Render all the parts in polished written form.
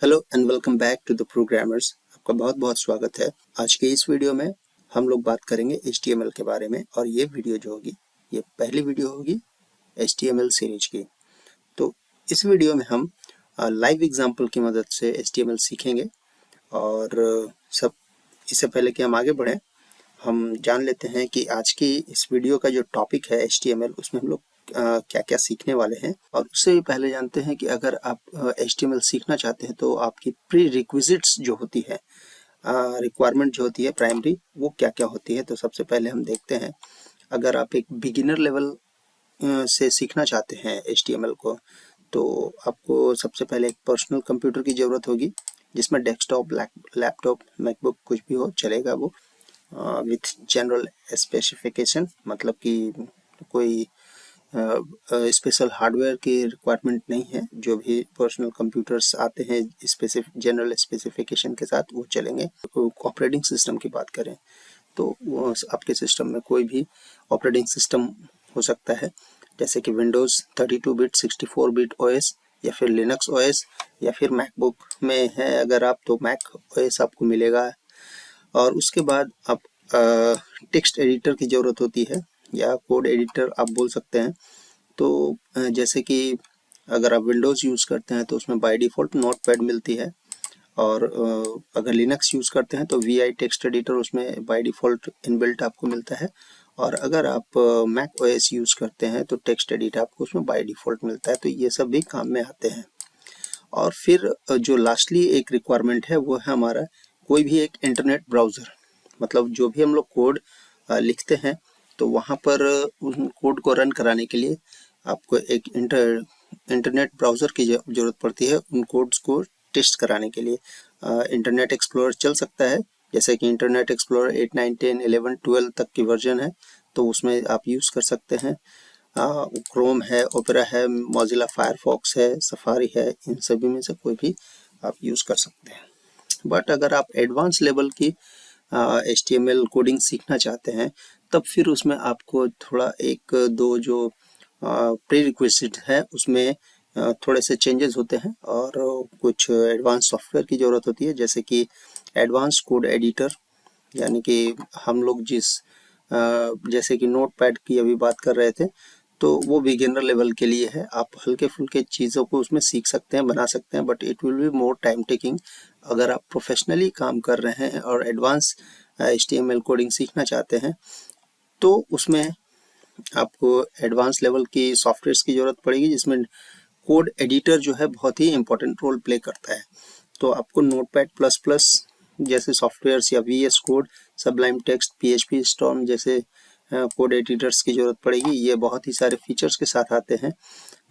Hello and welcome back to the programmers. आपका बहुत बहुत स्वागत है। आज के इस वीडियो में हम लोग बात करेंगे HTML के बारे में, और ये वीडियो जो होगी ये पहली वीडियो होगी HTML सीरीज की। तो इस वीडियो में हम लाइव एग्जांपल की मदद से HTML सीखेंगे। और सब इससे पहले कि हम आगे बढ़ें, हम जान लेते हैं कि आज की इस वीडियो का जो टॉपिक है HTML, उसमें हम लोग क्या क्या सीखने वाले हैं। और उससे भी पहले जानते हैं कि अगर आप HTML सीखना चाहते हैं तो आपकी प्री रिक्विजिट्स जो होती है, रिक्वायरमेंट जो होती है प्राइमरी, वो क्या क्या होती है। तो सबसे पहले हम देखते हैं, अगर आप एक बिगिनर लेवल से सीखना चाहते हैं HTML को, तो आपको सबसे पहले एक पर्सनल कंप्यूटर की ज़रूरत होगी, जिसमें डेस्कटॉप, लैपटॉप, मैकबुक कुछ भी हो चलेगा वो, विथ जनरल स्पेसिफिकेशन, मतलब कि कोई स्पेशल हार्डवेयर की रिक्वायरमेंट नहीं है। जो भी पर्सनल कंप्यूटर्स आते हैं जनरल स्पेसिफिकेशन के साथ वो चलेंगे। ऑपरेटिंग सिस्टम की बात करें तो वो आपके सिस्टम में कोई भी ऑपरेटिंग सिस्टम हो सकता है, जैसे कि विंडोज़ 32 बिट, 64 बिट ओएस, या फिर लिनक्स ओएस, या फिर मैकबुक में है अगर आप तो मैक ओएस आपको मिलेगा। और उसके बाद आप टेक्स्ट एडिटर की ज़रूरत होती है, या कोड एडिटर आप बोल सकते हैं। तो जैसे कि अगर आप विंडोज़ यूज़ करते हैं तो उसमें बाय डिफ़ॉल्ट नोटपैड मिलती है, और अगर लिनक्स यूज़ करते हैं तो VI टेक्स्ट एडिटर उसमें बाय डिफ़ॉल्ट इनबिल्ट आपको मिलता है। और अगर आप मैक ओएस यूज़ करते हैं तो टेक्स्ट एडिटर आपको उसमें बाय डिफ़ॉल्ट मिलता है। तो ये सब भी काम में आते हैं। और फिर जो लास्टली एक रिक्वायरमेंट है वो है हमारा कोई भी एक इंटरनेट ब्राउज़र। मतलब जो भी हम लोग कोड लिखते हैं तो वहाँ पर उन कोड को रन कराने के लिए आपको एक इंटरनेट ब्राउज़र की ज़रूरत पड़ती है, उन कोड्स को टेस्ट कराने के लिए। इंटरनेट एक्सप्लोरर चल सकता है, जैसे कि इंटरनेट एक्सप्लोरर 8, 9, 10, 11, 12 तक की वर्जन है, तो उसमें आप यूज़ कर सकते हैं। क्रोम है, ओपेरा है, मोजिला फायरफॉक्स है, सफारी है, इन सभी में से कोई भी आप यूज़ कर सकते हैं। बट अगर आप एडवांस लेवल की HTML कोडिंग सीखना चाहते हैं, तब फिर उसमें आपको थोड़ा एक दो जो प्री रिक्विजिट है उसमें थोड़े से चेंजेस होते हैं, और कुछ एडवांस सॉफ्टवेयर की ज़रूरत होती है, जैसे कि एडवांस कोड एडिटर। यानी कि हम लोग जैसे कि नोटपैड की अभी बात कर रहे थे, तो वो बिगिनर लेवल के लिए है। आप हल्के फुल्के चीज़ों को उसमें सीख सकते हैं, बना सकते हैं, but it will be more time taking. अगर आप प्रोफेशनली काम कर रहे हैं और एडवांस HTML कोडिंग सीखना चाहते हैं, तो उसमें आपको एडवांस लेवल की सॉफ्टवेयर्स की ज़रूरत पड़ेगी, जिसमें कोड एडिटर जो है बहुत ही इंपॉर्टेंट रोल प्ले करता है। तो आपको नोटपैड प्लस प्लस जैसे सॉफ्टवेयर्स, या VS code, Sublime text, PHP storm जैसे कोड एडिटर्स की ज़रूरत पड़ेगी। ये बहुत ही सारे फीचर्स के साथ आते हैं,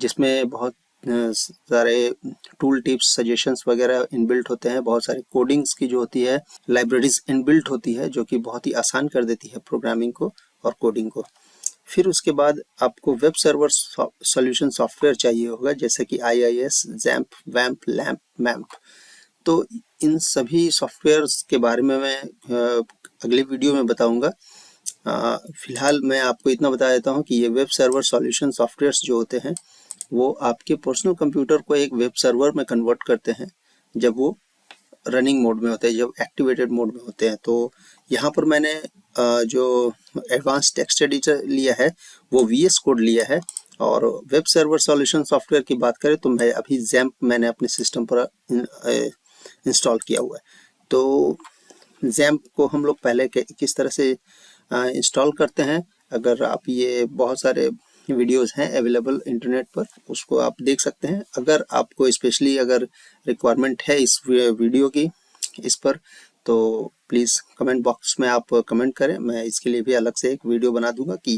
जिसमें बहुत सारे टूल टिप्स, सजेशंस वगैरह इनबिल्ट होते हैं। बहुत सारी कोडिंग्स की जो होती है लाइब्रेरीज इनबिल्ट होती है, जो कि बहुत ही आसान कर देती है प्रोग्रामिंग को और कोडिंग को। फिर उसके बाद आपको वेब सर्वर सॉल्यूशन सॉफ्टवेयर चाहिए होगा, जैसे कि IIS, जैम्प, वैम्प, लैम्प, मैम्प। तो इन सभी सॉफ्टवेयर्स के बारे में मैं अगले वीडियो में बताऊंगा। फिलहाल मैं आपको इतना बता देता हूं कि ये वेब सर्वर सॉल्यूशन सॉफ्टवेयर्स जो होते हैं, वो आपके पर्सनल कंप्यूटर को एक वेब सर्वर में कन्वर्ट करते हैं, जब वो रनिंग मोड में होते हैं, जब एक्टिवेटेड मोड में होते हैं। तो यहाँ पर मैंने जो एडवांस टेक्स्ट एडिटर लिया है वो VS कोड लिया है। और वेब सर्वर सॉल्यूशन सॉफ्टवेयर की बात करें तो मैं अभी जैम्प मैंने अपने सिस्टम पर इंस्टॉल किया हुआ है। तो जैम्प को हम लोग पहले किस तरह से इंस्टॉल करते हैं, अगर आप ये बहुत सारे वीडियोस हैं अवेलेबल इंटरनेट पर, उसको आप देख सकते हैं। अगर आपको स्पेशली अगर रिक्वायरमेंट है इस वीडियो की इस पर, तो प्लीज़ कमेंट बॉक्स में आप कमेंट करें। मैं इसके लिए भी अलग से एक वीडियो बना दूंगा कि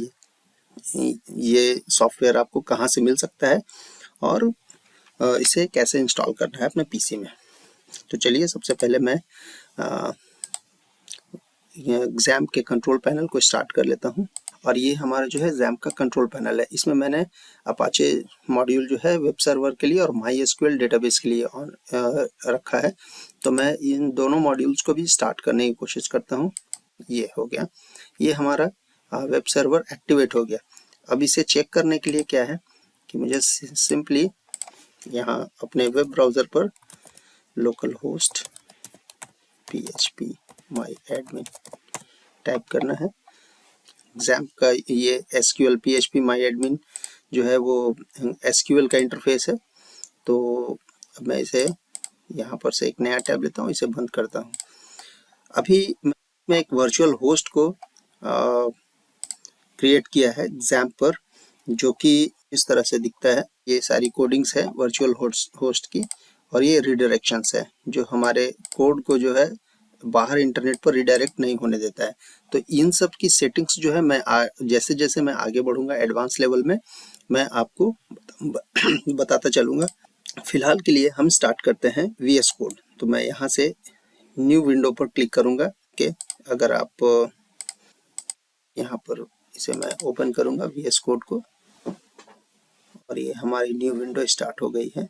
ये सॉफ्टवेयर आपको कहाँ से मिल सकता है और इसे कैसे इंस्टॉल करना है अपने PC में। तो चलिए, सबसे पहले मैं XAMPP के कंट्रोल पैनल को स्टार्ट कर लेता हूं। और ये हमारा जो है XAMPP का कंट्रोल पैनल है। इसमें मैंने अपाचे मॉड्यूल जो है वेब सर्वर के लिए और MySQL डेटाबेस के लिए ऑन रखा है। तो मैं इन दोनों मॉड्यूल्स को भी स्टार्ट करने की कोशिश करता हूं। ये हो गया, ये हमारा वेब सर्वर एक्टिवेट हो गया। अब इसे चेक करने के लिए क्या है कि मुझे सिंपली यहाँ अपने वेब ब्राउज़र पर लोकल होस्ट php माई एडमिन टाइप करना है। XAMPP का ये SQL php माई एडमिन जो है वो SQL का इंटरफेस है। तो अब मैं इसे यहाँ पर से एक नया टैब लेता हूँ, इसे बंद करता हूँ। अभी मैं एक वर्चुअल होस्ट को क्रिएट किया है XAMPP पर, जो कि इस तरह से दिखता है। ये सारी कोडिंग्स है वर्चुअल होस्ट की, और ये रिडायरेक्शंस है जो हमारे कोड को जो है बाहर इंटरनेट पर रिडायरेक्ट नहीं होने देता है। तो इन सब की सेटिंग्स जो है मैं जैसे जैसे मैं आगे बढ़ूंगा एडवांस लेवल में मैं आपको बताता चलूँगा। फिलहाल के लिए हम स्टार्ट करते हैं VS कोड। तो मैं यहाँ से न्यू विंडो पर क्लिक करूँगा। ओके, अगर आप यहाँ पर इसे मैं ओपन करूँगा VS कोड को, और ये हमारी न्यू विंडो स्टार्ट हो गई है।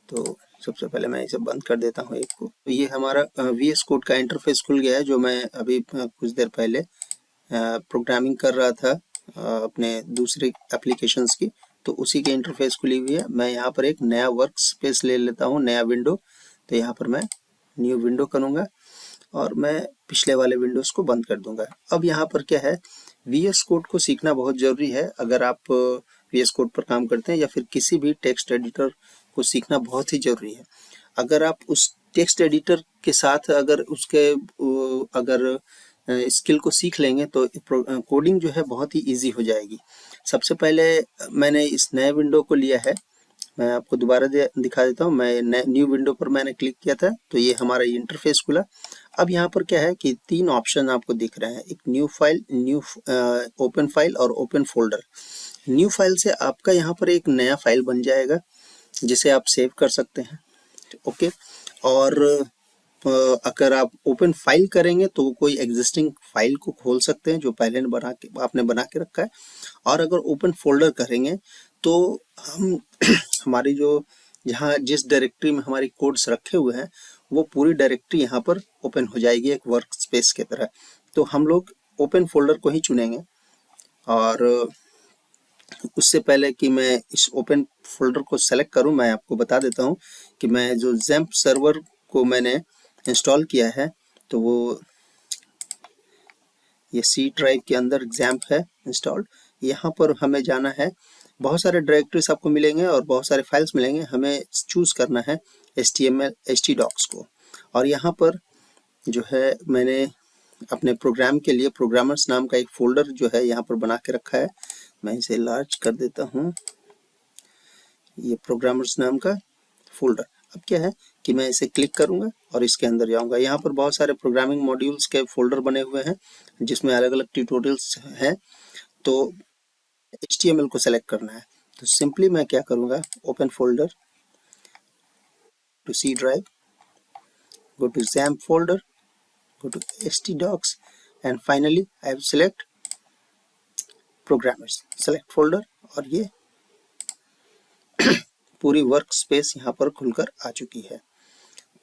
तो सबसे पहले मैं इसे बंद कर देता हूँ एक को। तो ये हमारा VS कोड का इंटरफेस खुल गया है, जो मैं अभी कुछ देर पहले प्रोग्रामिंग कर रहा था अपने दूसरे एप्लीकेशंस की। तो उसी के इंटरफेस खुली हुई है। मैं यहाँ पर एक नया वर्क स्पेस ले लेता हूँ, नया विंडो। तो यहाँ पर मैं न्यू विंडो करूँगा और मैं पिछले वाले विंडोज को बंद कर दूंगा। अब यहाँ पर क्या है, VS कोड को सीखना बहुत ज़रूरी है। अगर आप VS कोड पर काम करते हैं या फिर किसी भी टेक्स्ट एडिटर को सीखना बहुत ही ज़रूरी है। अगर आप उस टेक्स्ट एडिटर के साथ अगर उसके अगर स्किल को सीख लेंगे तो कोडिंग जो है बहुत ही इजी हो जाएगी। सबसे पहले मैंने इस नए विंडो को लिया है, मैं आपको दोबारा दिखा देता हूँ। मैं न्यू विंडो पर मैंने क्लिक किया था, तो ये हमारा इंटरफेस खुला। अब यहाँ पर क्या है कि तीन ऑप्शन आपको दिख रहे हैं, एक new file, new open file और ओपन फोल्डर। न्यू फाइल से आपका यहाँ पर एक नया फाइल बन जाएगा जिसे आप सेव कर सकते हैं। ओके, और अगर आप ओपन फाइल करेंगे तो कोई एग्जिस्टिंग फाइल को खोल सकते हैं जो पहले आपने बना के रखा है। और अगर ओपन फोल्डर करेंगे तो हम हमारी जो जहाँ जिस डायरेक्टरी में हमारी कोड्स रखे हुए हैं वो पूरी डायरेक्टरी यहाँ पर ओपन हो जाएगी एक वर्क स्पेस की तरह। तो हम लोग ओपन फोल्डर को ही चुनेंगे। और उससे पहले कि मैं इस ओपन फोल्डर को सेलेक्ट करूं, मैं आपको बता देता हूं कि मैं जो XAMPP सर्वर को मैंने इंस्टॉल किया है, तो वो ये C ड्राइव के अंदर XAMPP है इंस्टॉल्ड। यहाँ पर हमें जाना है, बहुत सारे डायरेक्टरीज आपको मिलेंगे और बहुत सारे फाइल्स मिलेंगे। हमें चूज करना है HTML htdocs को। और यहाँ पर जो है मैंने अपने प्रोग्राम के लिए प्रोग्रामर्स नाम का एक फोल्डर जो है यहाँ पर बना के रखा है। मैं इसे लार्ज कर देता हूँ, ये प्रोग्रामर्स नाम का फोल्डर। अब क्या है कि मैं इसे क्लिक करूंगा और इसके अंदर जाऊंगा। यहाँ पर बहुत सारे प्रोग्रामिंग मॉड्यूल्स के फोल्डर बने हुए हैं जिसमें अलग अलग ट्यूटोरियल्स हैं। तो HTML को सेलेक्ट करना है, तो सिंपली मैं क्या करूंगा, open folder, to C drive, go to XAMPP folder, go to htdocs, and finally I will select programmers, select folder, और ये पूरी वर्क स्पेस यहाँ पर खुलकर आ चुकी है।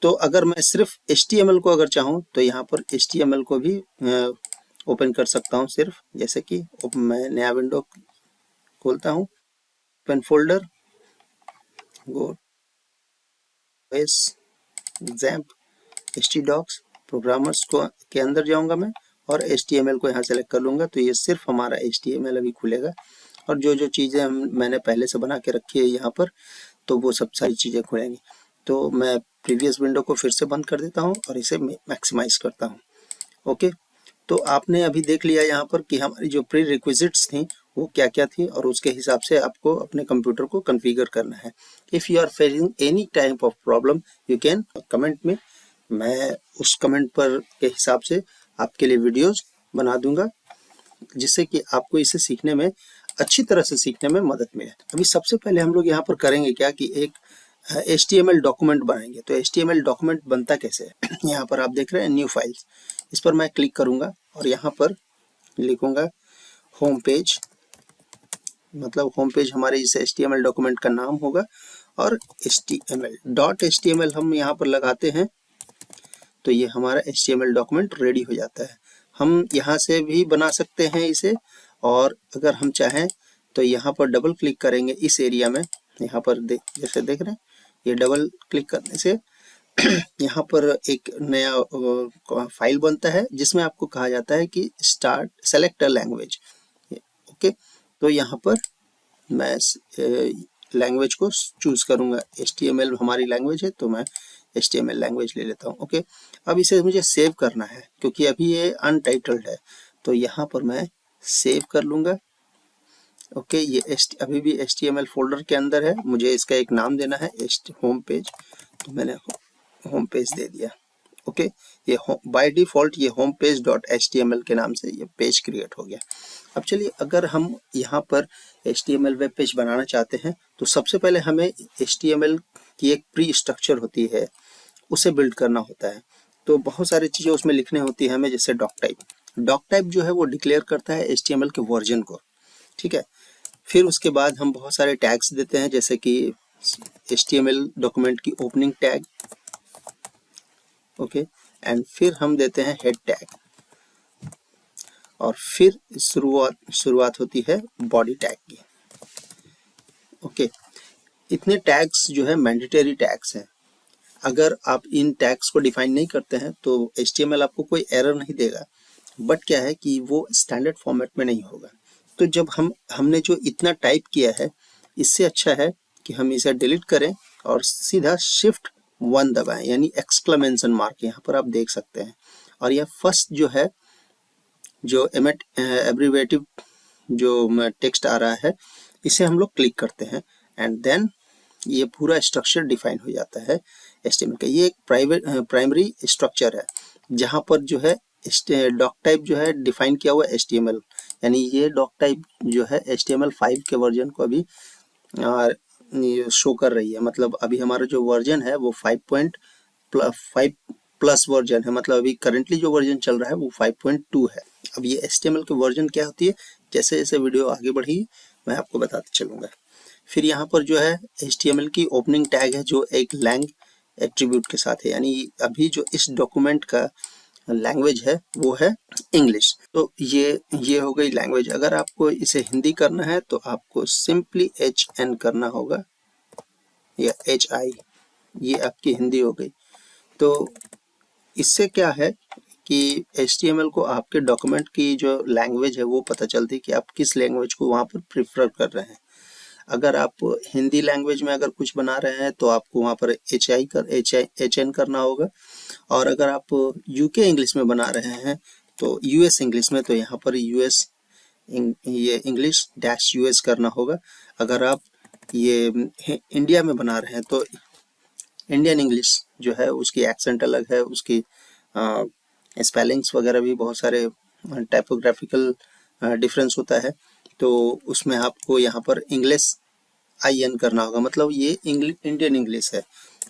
तो अगर मैं सिर्फ HTML को अगर चाहूँ तो यहाँ पर HTML को भी ओपन कर सकता हूँ सिर्फ। जैसे कि मैं नया विंडो खोलता हूँ, ओपन फोल्डर, गो XAMPP htdocs, प्रोग्रामर्स को के अंदर जाऊंगा मैं और HTML को यहाँ सेलेक्ट कर लूँगा। तो ये सिर्फ हमारा HTML अभी खुलेगा, और जो जो चीज़ें मैंने पहले से बना के रखी है यहाँ पर, तो वो सब सारी चीज़ें खुलेंगी। तो मैं प्रीवियस विंडो को फिर से बंद कर देता हूँ और इसे मैक्सिमाइज करता हूँ। ओके, तो आपने अभी देख लिया यहाँ पर कि हमारी जो प्री रिक्विजिट्स थी वो क्या क्या थी, और उसके हिसाब से आपको अपने कंप्यूटर को कॉन्फ़िगर करना है। If you are facing any type of problem you can comment में, मैं उस कमेंट पर के हिसाब से आपके लिए वीडियोस बना दूंगा जिससे कि आपको इसे सीखने में अच्छी तरह से सीखने में मदद मिले। अभी सबसे पहले हम लोग यहाँ पर करेंगे क्या कि एक HTML डॉक्यूमेंट बनाएंगे। तो HTML डॉक्यूमेंट बनता कैसे है, यहाँ पर आप देख रहे हैं न्यू फाइल्स, इस पर मैं क्लिक करूँगा और यहाँ पर लिखूँगा होम पेज, मतलब होम पेज हमारे इस HTML डॉक्यूमेंट का नाम होगा, और HTML हम यहाँ पर लगाते हैं तो ये हमारा HTML डॉक्यूमेंट रेडी हो जाता है। हम यहाँ से भी बना सकते हैं इसे, और अगर हम चाहें तो यहाँ पर डबल क्लिक करेंगे इस एरिया में, यहाँ पर जैसे देख रहे हैं ये डबल क्लिक करने से यहाँ पर एक नया फाइल बनता है जिसमें आपको कहा जाता है कि start select a language. Okay, तो यहाँ पर मैं लैंग्वेज को चूज करूंगा। HTML हमारी लैंग्वेज है तो मैं HTML लैंग्वेज ले लेता हूँ। ओके, अब इसे मुझे सेव करना है क्योंकि अभी ये अनटाइटल्ड है, तो यहाँ पर मैं सेव कर लूंगा। ओके, ये अभी भी HTML फोल्डर के अंदर है। मुझे इसका एक नाम देना है, होम पेज, तो मैंने होम पेज दे दिया। ओके, ये बाय डिफॉल्ट ये होम पेज डॉट HTML के नाम से ये पेज क्रिएट हो गया। अब चलिए, अगर हम यहाँ पर HTML वेब पेज बनाना चाहते हैं तो सबसे पहले हमें HTML की एक प्री स्ट्रक्चर होती है, उसे बिल्ड करना होता है। तो बहुत सारी चीज़ें उसमें लिखने होती है हमें, जैसे डॉक टाइप जो है वो डिक्लेयर करता है HTML के वर्जन को। ठीक है, फिर उसके बाद हम बहुत सारे टैग्स देते हैं, जैसे कि HTML डॉक्यूमेंट की ओपनिंग टैग। ओके, एंड फिर हम देते हैं हेड टैग, और फिर शुरुआत होती है बॉडी टैग की। ओके, इतने टैग्स जो है मैंडेटरी टैग्स हैं। अगर आप इन टैग्स को डिफाइन नहीं करते हैं तो HTML आपको कोई एरर नहीं देगा, बट क्या है कि वो स्टैंडर्ड फॉर्मेट में नहीं होगा। तो जब हमने जो इतना टाइप किया है, इससे अच्छा है कि हम इसे डिलीट करें और सीधा Shift 1 दबाएं, यानी एक्सक्लेमेशन मार्क यहाँ पर आप देख सकते हैं। और यह फर्स्ट जो है, जो एब्रीवेटिव जो टेक्स्ट आ रहा है, इसे हम लोग क्लिक करते हैं एंड देन ये पूरा स्ट्रक्चर डिफाइन हो जाता है HTML का। ये एक प्राइमरी स्ट्रक्चर है जहाँ पर जो है डॉक टाइप जो है डिफाइन किया हुआ HTML, यानी ये डॉक टाइप जो है HTML5 के वर्जन को अभी शो कर रही है। मतलब अभी हमारा जो वर्जन है वो 5 प्लस वर्जन है, मतलब अभी करेंटली जो वर्जन चल रहा है वो 5.2 है। अब ये HTML के वर्जन क्या होती है, जैसे जैसे वीडियो आगे बढ़ी मैं आपको बताते चलूँगा। फिर यहाँ पर जो है HTML की ओपनिंग टैग है जो एक लैंग एट्रीब्यूट के साथ है, यानी अभी जो इस डॉक्यूमेंट का लैंग्वेज है वो है इंग्लिश। तो ये हो गई लैंग्वेज। अगर आपको इसे हिंदी करना है तो आपको सिंपली HN करना होगा या HI, ये आपकी हिंदी हो गई। तो इससे क्या है कि HTML को आपके डॉक्यूमेंट की जो लैंग्वेज है वो पता चलती है कि आप किस लैंग्वेज को वहाँ पर प्रेफर कर रहे हैं। अगर आप हिंदी लैंग्वेज में अगर कुछ बना रहे हैं तो आपको वहाँ पर HN करना होगा, और अगर आप UK इंग्लिश में बना रहे हैं तो US इंग्लिश में, तो यहाँ पर ये इंग्लिश -US करना होगा। अगर आप ये इंडिया में बना रहे हैं तो इंडियन इंग्लिश जो है उसकी एक्सेंट अलग है, उसकी स्पेलिंग्स वगैरह भी बहुत सारे टाइपोग्राफिकल डिफरेंस होता है, तो उसमें आपको यहाँ पर इंग्लिश IN करना होगा, मतलब ये इंडियन इंग्लिश है।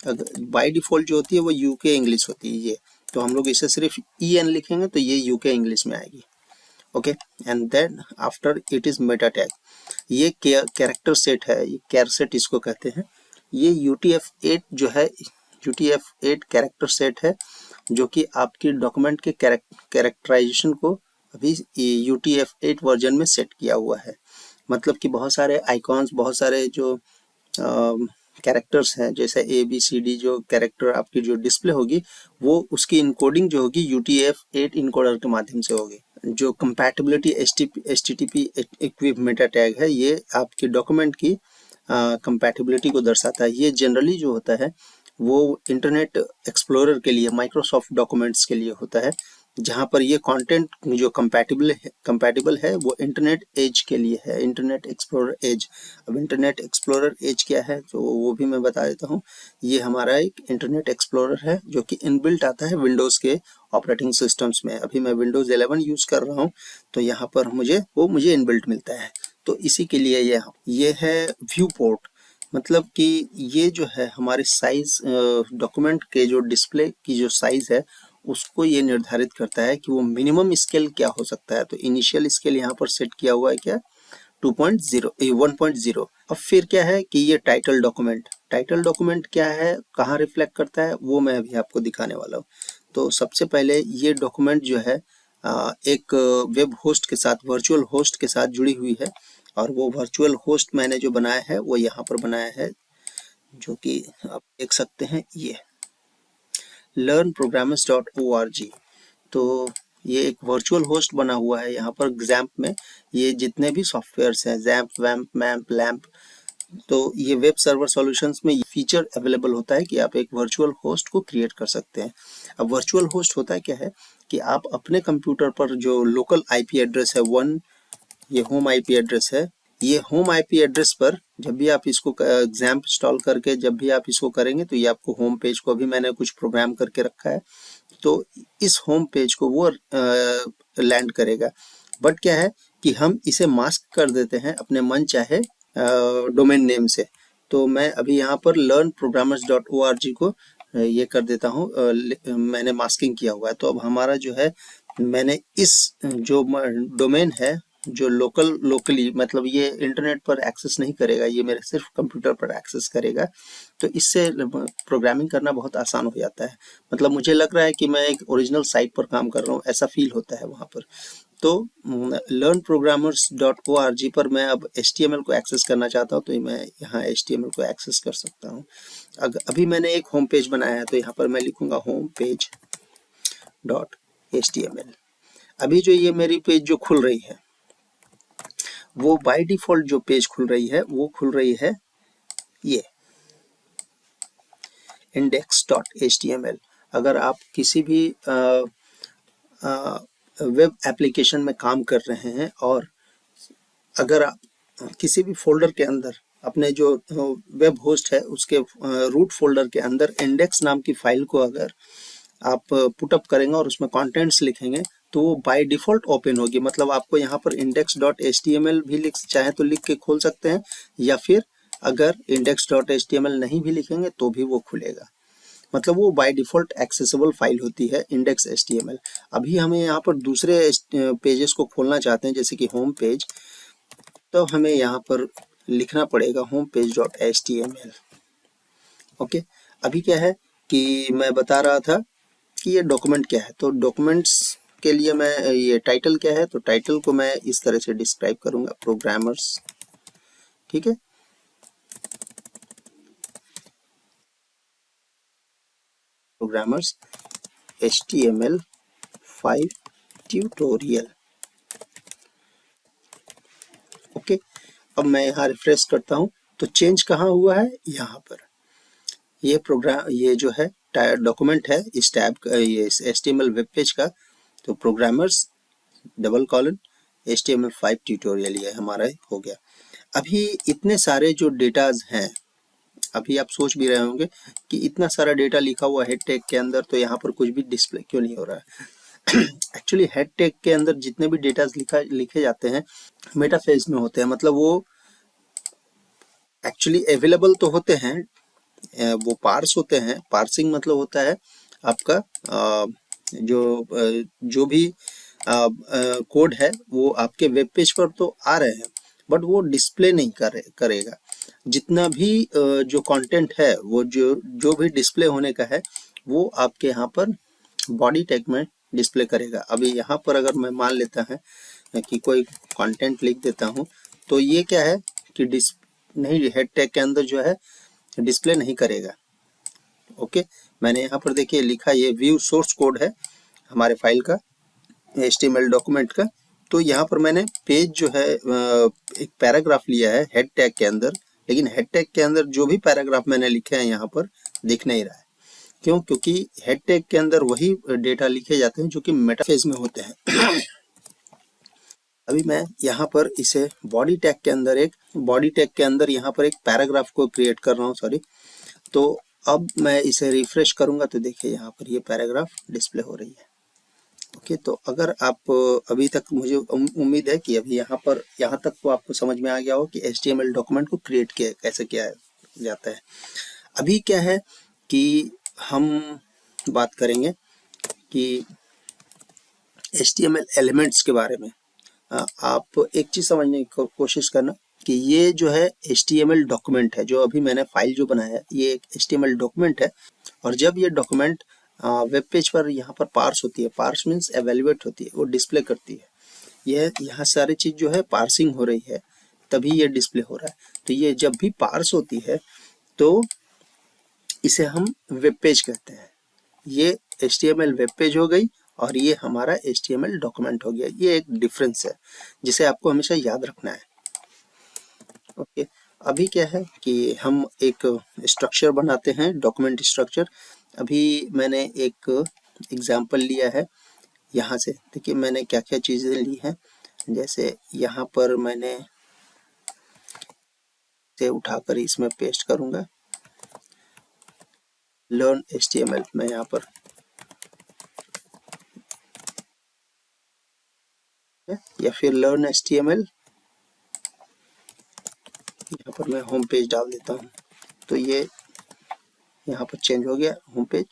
अगर बाय डिफॉल्ट जो होती है वो UK इंग्लिश होती है ये, तो हम लोग इसे सिर्फ EN लिखेंगे तो ये UK इंग्लिश में आएगी। Okay, and then after it is meta tag. ये कैरेक्टर सेट है, ये कैर सेट इसको कहते हैं। ये UTF-8 जो है, UTF-8 कैरेक्टर सेट है जो कि आपकी डॉक्यूमेंट के कैरेक्टराइजेशन को अभी UTF-8 वर्जन में सेट किया हुआ है। मतलब कि बहुत सारे आइकॉन्स, बहुत सारे जो कैरेक्टर्स हैं, जैसे ABCD जो कैरेक्टर आपकी जो डिस्प्ले होगी वो उसकी इनकोडिंग जो होगी UTF-8 इनकोडर के माध्यम से होगी। जो compatibility HTTP equip Meta tag है, ये आपके डॉक्यूमेंट की कंपैटिबिलिटी को दर्शाता है। ये जनरली जो होता है वो इंटरनेट एक्सप्लोरर के लिए, माइक्रोसॉफ्ट डॉक्यूमेंट्स के लिए होता है, जहाँ पर ये कंटेंट जो कंपैटिबल है वो इंटरनेट एज के लिए है, इंटरनेट एक्सप्लोरर एज। अब इंटरनेट एक्सप्लोरर एज क्या है तो वो भी मैं बता देता हूँ। ये हमारा एक इंटरनेट एक्सप्लोरर है जो कि इनबिल्ट आता है विंडोज़ के ऑपरेटिंग सिस्टम्स में। अभी मैं विंडोज़ 11 यूज़ कर रहा हूँ, तो यहाँ पर मुझे इनबिल्ट मिलता है। तो इसी के लिए ये है व्यू पोर्ट, मतलब कि ये जो है हमारे साइज डॉक्यूमेंट के जो डिस्प्ले की जो साइज है उसको ये निर्धारित करता है कि वो मिनिमम स्केल क्या हो सकता है। तो इनिशियल स्केल यहाँ पर सेट किया हुआ है क्या, 1.0। अब फिर क्या है कि ये टाइटल डॉक्यूमेंट क्या है, कहाँ रिफ्लेक्ट करता है, वो मैं अभी आपको दिखाने वाला हूँ। तो सबसे पहले ये डॉक्यूमेंट जो है एक वेब होस्ट के साथ, वर्चुअल होस्ट के साथ जुड़ी हुई है, और वो वर्चुअल होस्ट मैंने जो बनाया है वो यहाँ पर बनाया है, जो कि आप देख सकते हैं। ये learnprogrammers.org। तो ये एक वर्चुअल होस्ट बना हुआ है यहाँ पर XAMPP में। ये जितने भी सॉफ्टवेयर्स हैं, XAMPP, WAMP, MAMP, LAMP, तो ये वेब सर्वर सॉल्यूशंस में ये फीचर अवेलेबल होता है कि आप एक वर्चुअल होस्ट को क्रिएट कर सकते हैं। अब वर्चुअल होस्ट होता है क्या है कि आप अपने कंप्यूटर पर जो लोकल आईपी एड्रेस है ये होम आईपी एड्रेस है, ये होम आईपी एड्रेस पर जब भी आप इसको XAMPP इंस्टॉल करके जब भी आप इसको करेंगे तो ये आपको होम पेज को, अभी मैंने कुछ प्रोग्राम करके रखा है तो इस होम पेज को वो लैंड करेगा। बट क्या है कि हम इसे मास्क कर देते हैं अपने मन चाहे डोमेन नेम से। तो मैं अभी यहाँ पर learnprogrammers.org को ये कर देता हूँ, मैंने मास्किंग किया हुआ है। तो अब हमारा जो है, मैंने इस जो डोमेन है जो लोकली मतलब ये इंटरनेट पर एक्सेस नहीं करेगा, ये मेरे सिर्फ कंप्यूटर पर एक्सेस करेगा, तो इससे प्रोग्रामिंग करना बहुत आसान हो जाता है। मतलब मुझे लग रहा है कि मैं एक ओरिजिनल साइट पर काम कर रहा हूँ, ऐसा फील होता है वहाँ पर। तो learnprogrammers.org पर मैं अब HTML को एक्सेस करना चाहता हूँ तो मैं यहाँ HTML को एक्सेस कर सकता हूँ। अभी मैंने एक होम पेज बनाया है तो यहाँ पर मैं लिखूंगा homepage.html। अभी जो ये मेरी पेज जो खुल रही है वो बाय डिफॉल्ट जो पेज खुल रही है वो खुल रही है ये index.html। अगर आप किसी भी वेब एप्लीकेशन में काम कर रहे हैं और अगर आप किसी भी फोल्डर के अंदर अपने जो वेब होस्ट है उसके रूट फोल्डर के अंदर इंडेक्स नाम की फाइल को अगर आप पुटअप करेंगे और उसमें कंटेंट्स लिखेंगे तो वो बाय डिफॉल्ट ओपन होगी। मतलब आपको यहाँ पर index.html भी चाहे तो लिख के खोल सकते हैं, या फिर अगर index.html नहीं भी लिखेंगे तो भी वो खुलेगा। मतलब वो बाय डिफॉल्ट एक्सेसिबल फाइल होती है index.html। अभी हमें यहाँ पर दूसरे पेजेस को खोलना चाहते हैं जैसे कि होम पेज, तो हमें यहाँ पर लिखना पड़ेगा homepage.html। ओके, अभी क्या है कि मैं बता रहा था कि ये डॉक्यूमेंट क्या है। तो डॉक्यूमेंट्स के लिए मैं ये टाइटल क्या है, तो टाइटल को मैं इस तरह से डिस्क्राइब करूंगा, प्रोग्रामर्स। ठीक है, प्रोग्रामर्स HTML5 ट्यूटोरियल। ओके, अब मैं यहाँ रिफ्रेश करता हूँ तो चेंज कहाँ हुआ है, यहाँ पर ये प्रोग्राम, ये जो है डॉक्यूमेंट है इस टैब का, ये HTML वेब पेज का, तो प्रोग्रामर्स HTML5 ट्यूटोरियल ये हमारा हो गया। अभी इतने सारे जो डेटाज हैं, अभी आप सोच भी रहे होंगे कि इतना सारा डेटा लिखा हुआ हेड टैग के अंदर, तो यहाँ पर कुछ भी डिस्प्ले क्यों नहीं हो रहा है। एक्चुअली हेड टैग के अंदर जितने भी डेटाज लिखे जाते हैं मेटा फेज में होते हैं। मतलब वो एक्चुअली अवेलेबल तो होते हैं, वो पार्स होते हैं। पार्सिंग मतलब होता है आपका जो भी कोड है वो आपके वेब पेज पर तो आ रहे हैं बट वो डिस्प्ले नहीं करेगा। जितना भी जो कंटेंट है वो जो भी डिस्प्ले होने का है वो आपके यहाँ पर बॉडी टैग में डिस्प्ले करेगा। अभी यहाँ पर अगर मैं मान लेता है कि कोई कंटेंट लिख देता हूँ तो ये क्या है कि नहीं, हेड टैग के अंदर जो है डिस्प्ले नहीं करेगा। ओके, मैंने यहाँ पर देखिए लिखा, ये व्यू सोर्स कोड है हमारे फाइल का, HTML डॉक्यूमेंट का। तो यहाँ पर मैंने पेज जो है एक पैराग्राफ लिया है हेड टैग के अंदर, लेकिन हेड टैग के अंदर जो भी पैराग्राफ मैंने लिखे हैं यहाँ पर दिख नहीं रहा है। क्यों? क्योंकि हेड टैग के अंदर वही डेटा लिखे जाते हैं जो कि मेटा फेज में होते हैं। अभी मैं यहाँ पर इसे बॉडी टैग के अंदर यहाँ पर एक पैराग्राफ को क्रिएट कर रहा हूँ, सॉरी। तो अब मैं इसे रिफ्रेश करूंगा तो देखिए यहाँ पर ये पैराग्राफ डिस्प्ले हो रही है। ओके, तो अगर आप अभी तक, मुझे उम्मीद है कि अभी यहाँ तक तो आपको समझ में आ गया हो कि HTML डॉक्यूमेंट को क्रिएट कैसे किया जाता है। अभी क्या है कि हम बात करेंगे कि HTML एलिमेंट्स के बारे में। आप एक चीज समझने की कोशिश करना कि ये जो है HTML डॉक्यूमेंट है, जो अभी मैंने फाइल जो बनाया है ये एक HTML डॉक्यूमेंट है। और जब ये डॉक्यूमेंट वेब पेज पर यहाँ पर पार्स होती है, पार्स मीन्स एवेल्युएट होती है, वो डिस्प्ले करती है। ये यहाँ सारी चीज जो है पार्सिंग हो रही है तभी ये डिस्प्ले हो रहा है। तो ये जब भी पार्स होती है तो इसे हम वेब पेज कहते हैं। ये HTML वेब पेज हो गई और ये हमारा HTML डॉक्यूमेंट हो गया। ये एक डिफरेंस है जिसे आपको हमेशा याद रखना है। ओके, अभी क्या है कि हम एक स्ट्रक्चर बनाते हैं, डॉक्यूमेंट स्ट्रक्चर। अभी मैंने एक एग्जांपल लिया है यहाँ से। देखिए मैंने क्या क्या चीज़ें ली हैं। जैसे यहाँ पर मैंने से उठाकर इसमें पेस्ट करूँगा, लर्न HTML। मैं यहाँ पर या फिर लर्न HTML, यहाँ पर मैं होम पेज डाल देता हूँ। तो ये यहाँ पर चेंज हो गया home page.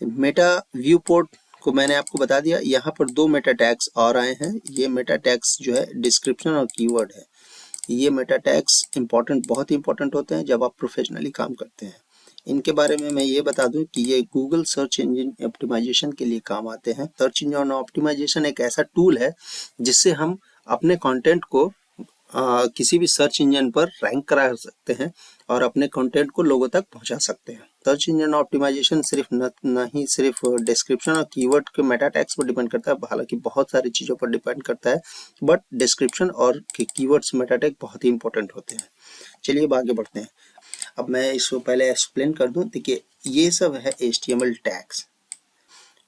Meta view port को मैंने आपको बता दिया। यहाँ पर 2 मेटा टैग्स और आए हैं। ये मेटा टैग्स जो है डिस्क्रिप्शन और कीवर्ड है। ये मेटा टैग्स इंपॉर्टेंट, बहुत इंपॉर्टेंट होते हैं जब आप प्रोफेशनली काम करते हैं। इनके बारे में मैं ये बता दूं कि ये गूगल सर्च इंजन ऑप्टिमाइजेशन के लिए काम आते हैं। सर्च इंजन ऑप्टिमाइजेशन एक ऐसा टूल है जिससे हम अपने कंटेंट को किसी भी सर्च इंजन पर रैंक करा सकते हैं और अपने कंटेंट को लोगों तक पहुंचा सकते हैं। सर्च इंजन ऑप्टिमाइजेशन सिर्फ न ही सिर्फ डिस्क्रिप्शन और कीवर्ड के मेटा टैग्स पर डिपेंड करता है, हालांकि बहुत सारी चीज़ों पर डिपेंड करता है, बट डिस्क्रिप्शन और कीवर्ड्स मेटा टैग बहुत ही इंपॉर्टेंट होते हैं। चलिए अब आगे बढ़ते हैं। अब मैं इसको पहले एक्सप्लेन कर दूं। देखिए ये सब है HTML टैग्स,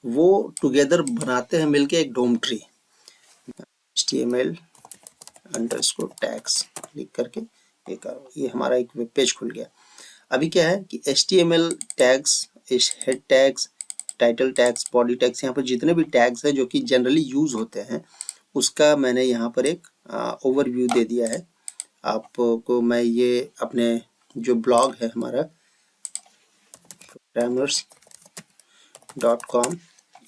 वो टुगेदर बनाते हैं मिलके एक DOM tree. HTML underscore tags click करके ये हमारा एक वेब पेज खुल गया। अभी क्या है कि HTML tags, head tags, title tags, body tags, यहाँ पर जितने भी टैग्स हैं जो कि जनरली यूज होते हैं उसका मैंने यहाँ पर एक ओवरव्यू दे दिया है आपको। मैं ये अपने जो ब्लॉग है हमारा programmers.com,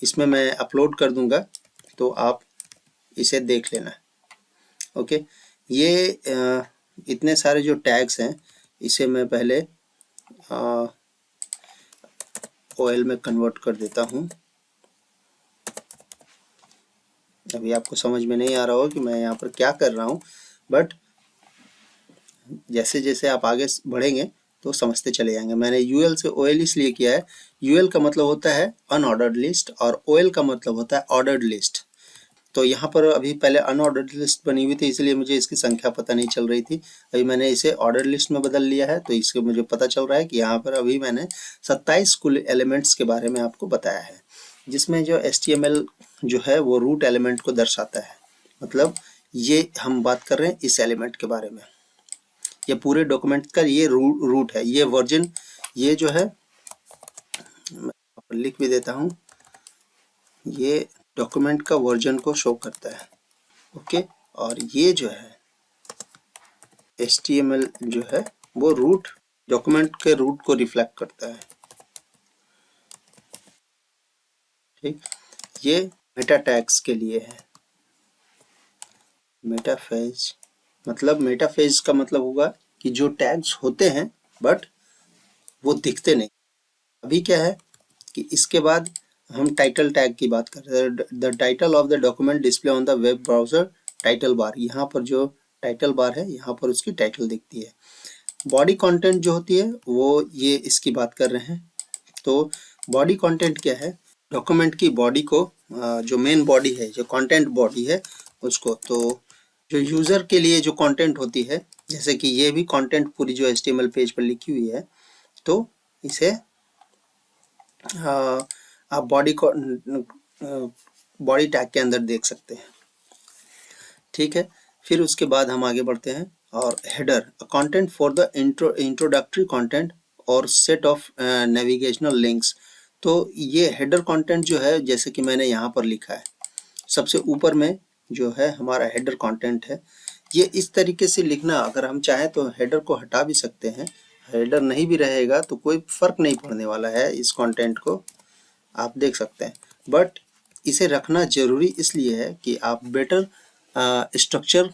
इसमें मैं अपलोड कर दूंगा, तो आप इसे देख लेना। ओके, ये इतने सारे जो टैग्स हैं इसे मैं पहले OL में कन्वर्ट कर देता हूँ। अभी आपको समझ में नहीं आ रहा हो कि मैं यहाँ पर क्या कर रहा हूँ, बट जैसे जैसे आप आगे बढ़ेंगे तो समझते चले जाएंगे। मैंने UL से OL इसलिए किया है, UL का मतलब होता है अनऑर्डर्ड लिस्ट और OL का मतलब होता है ऑर्डर्ड लिस्ट। तो यहाँ पर अभी पहले अनऑर्डर्ड लिस्ट बनी हुई थी, इसलिए मुझे इसकी संख्या पता नहीं चल रही थी। अभी मैंने इसे ऑर्डर लिस्ट में बदल लिया है, तो इसके मुझे पता चल रहा है कि यहाँ पर अभी मैंने 27 कुल एलिमेंट्स के बारे में आपको बताया है, जिसमें जो HTML जो है वो रूट एलिमेंट को दर्शाता है। मतलब ये हम बात कर रहे हैं इस एलिमेंट के बारे में। ये पूरे डॉक्यूमेंट का ये रूट है, ये वर्जन, ये जो है मैं लिख भी देता हूँ, ये डॉक्यूमेंट का वर्जन को शो करता है। ओके, और ये जो है HTML जो है वो रूट, डॉक्यूमेंट के रूट को रिफ्लेक्ट करता है। ठीक, ये मेटा टैग्स के लिए है। मेटाफेज मतलब, मेटाफेज का मतलब होगा कि जो टैग्स होते हैं बट वो दिखते नहीं। अभी क्या है कि इसके बाद हम टाइटल टैग की बात कर रहे हैं। The title of the document display on the web browser title bar, यहाँ पर जो टाइटल बार है यहाँ पर उसकी टाइटल दिखती है। बॉडी कंटेंट जो होती है वो ये इसकी बात कर रहे हैं। तो बॉडी कंटेंट क्या है, डॉक्यूमेंट की बॉडी को, जो मेन बॉडी है, जो कंटेंट बॉडी है उसको, तो जो यूज़र के लिए जो कंटेंट होती है, जैसे कि ये भी कंटेंट पूरी जो HTML पेज पर लिखी हुई है, तो इसे आप बॉडी टैग के अंदर देख सकते हैं। ठीक है, फिर उसके बाद हम आगे बढ़ते हैं। और header, content for the introductory content और सेट ऑफ नेविगेशनल लिंक्स। तो ये हेडर कंटेंट जो है, जैसे कि मैंने यहाँ पर लिखा है सबसे ऊपर में जो है हमारा हेडर कंटेंट है, ये इस तरीके से लिखना, अगर हम चाहें तो हेडर को हटा भी सकते हैं। हेडर नहीं भी रहेगा तो कोई फर्क नहीं पड़ने वाला है, इस कंटेंट को आप देख सकते हैं। बट इसे रखना जरूरी इसलिए है कि आप बेटर स्ट्रक्चर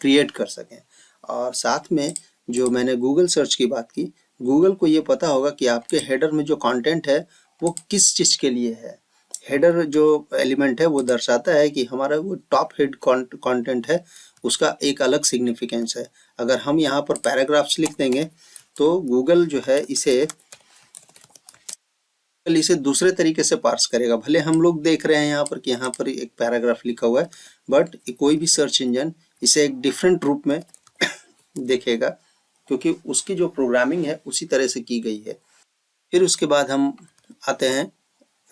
क्रिएट कर सकें। और साथ में जो मैंने गूगल सर्च की बात की, गूगल को ये पता होगा कि आपके हेडर में जो कंटेंट है वो किस चीज़ के लिए है। हेडर जो एलिमेंट है वो दर्शाता है कि हमारा वो टॉप हेड कंटेंट है, उसका एक अलग सिग्निफिकेंस है। अगर हम यहाँ पर पैराग्राफ्स लिख देंगे तो गूगल जो है इसे इसे दूसरे तरीके से पार्स करेगा। भले हम लोग देख रहे हैं यहाँ पर कि यहाँ पर एक पैराग्राफ लिखा हुआ है, बट कोई भी सर्च इंजन इसे एक डिफरेंट रूप में देखेगा, क्योंकि उसकी जो प्रोग्रामिंग है उसी तरह से की गई है। फिर उसके बाद हम आते हैं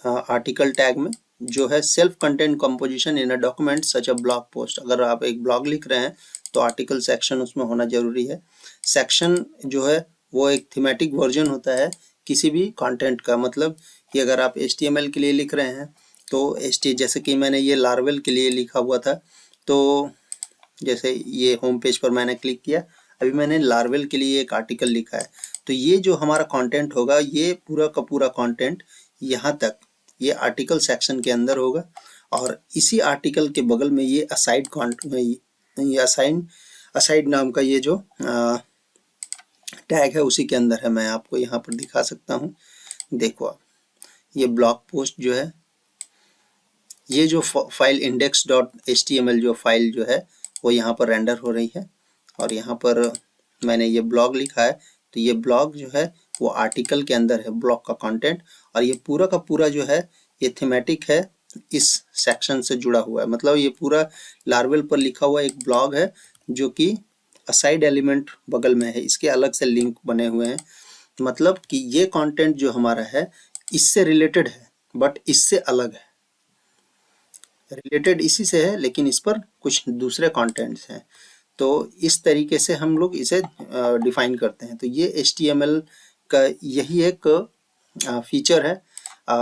आर्टिकल टैग में, जो है self content composition in a document such a blog post. अगर आप एक ब्लॉग लिख रहे हैं तो आर्टिकल सेक्शन उसमें होना जरूरी है। सेक्शन जो है वो एक थीमेटिक वर्जन होता है किसी भी कंटेंट का। मतलब कि अगर आप HTML के लिए लिख रहे हैं तो जैसे कि मैंने ये लार्वेल के लिए लिखा हुआ था, तो जैसे ये होम पेज पर मैंने क्लिक किया, अभी मैंने लार्वेल के लिए एक आर्टिकल लिखा है, तो ये जो हमारा कंटेंट होगा ये पूरा का पूरा कंटेंट यहाँ तक ये आर्टिकल सेक्शन के अंदर होगा। और इसी आर्टिकल के बगल में ये असाइड नाम का ये जो टैग है उसी के अंदर है। मैं आपको यहाँ पर दिखा सकता हूँ, देखो आप, ये ब्लॉग पोस्ट जो है, ये जो फाइल index.html जो फाइल जो है वो यहाँ पर रेंडर हो रही है। और यहाँ पर मैंने ये ब्लॉग लिखा है, तो ये ब्लॉग जो है वो आर्टिकल के अंदर है, ब्लॉग का कंटेंट। और ये पूरा का पूरा जो है ये थीमेटिक है, इस सेक्शन से जुड़ा हुआ है। मतलब ये पूरा लार्वेल पर लिखा हुआ एक ब्लॉग है जो कि असाइड एलिमेंट बगल में है, इसके अलग से लिंक बने हुए हैं। मतलब कि ये कंटेंट जो हमारा है इससे रिलेटेड है, बट इससे अलग है। रिलेटेड इसी से है लेकिन इस पर कुछ दूसरे कंटेंट्स हैं। तो इस तरीके से हम लोग इसे डिफाइन करते हैं। तो ये HTML का यही एक फीचर है।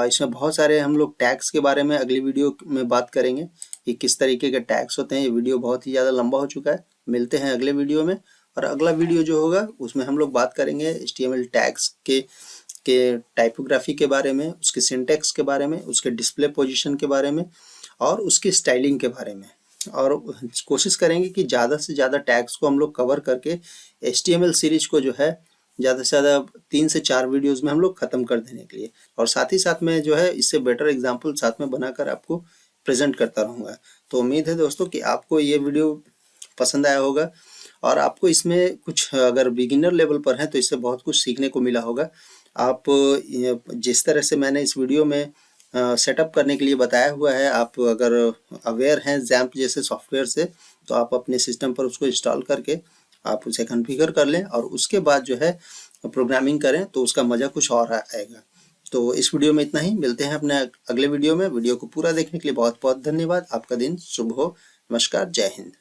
इसमें बहुत सारे हम लोग टैग्स के बारे में अगली वीडियो में बात करेंगे कि किस तरीके के टैग्स होते हैं। ये वीडियो बहुत ही ज़्यादा लंबा हो चुका है, मिलते हैं अगले वीडियो में। और अगला वीडियो जो होगा उसमें हम लोग बात करेंगे HTML टैग्स के टाइपोग्राफी के बारे में, उसके सिंटैक्स के बारे में, उसके डिस्प्ले पोजीशन के बारे में और उसकी स्टाइलिंग के बारे में। और कोशिश करेंगे कि ज़्यादा से ज़्यादा टैग्स को हम लोग कवर करके HTML सीरीज को जो है ज़्यादा से ज़्यादा 3 से 4 वीडियोस में हम लोग ख़त्म कर देने के लिए। और साथ ही साथ में जो है इससे बेटर एग्जाम्पल साथ में बनाकर आपको प्रेजेंट करता रहूँगा। तो उम्मीद है दोस्तों कि आपको ये वीडियो पसंद आया होगा और आपको इसमें कुछ, अगर बिगिनर लेवल पर है तो इससे बहुत कुछ सीखने को मिला होगा। आप जिस तरह से मैंने इस वीडियो में सेटअप करने के लिए बताया हुआ है, आप अगर अवेयर हैं XAMPP जैसे सॉफ्टवेयर से, तो आप अपने सिस्टम पर उसको इंस्टॉल करके आप उसे कॉन्फ़िगर कर लें और उसके बाद जो है प्रोग्रामिंग करें तो उसका मज़ा कुछ और आएगा। तो इस वीडियो में इतना ही, मिलते हैं अपने अगले वीडियो में। वीडियो को पूरा देखने के लिए बहुत बहुत धन्यवाद। आपका दिन शुभ हो। नमस्कार, जय हिंद।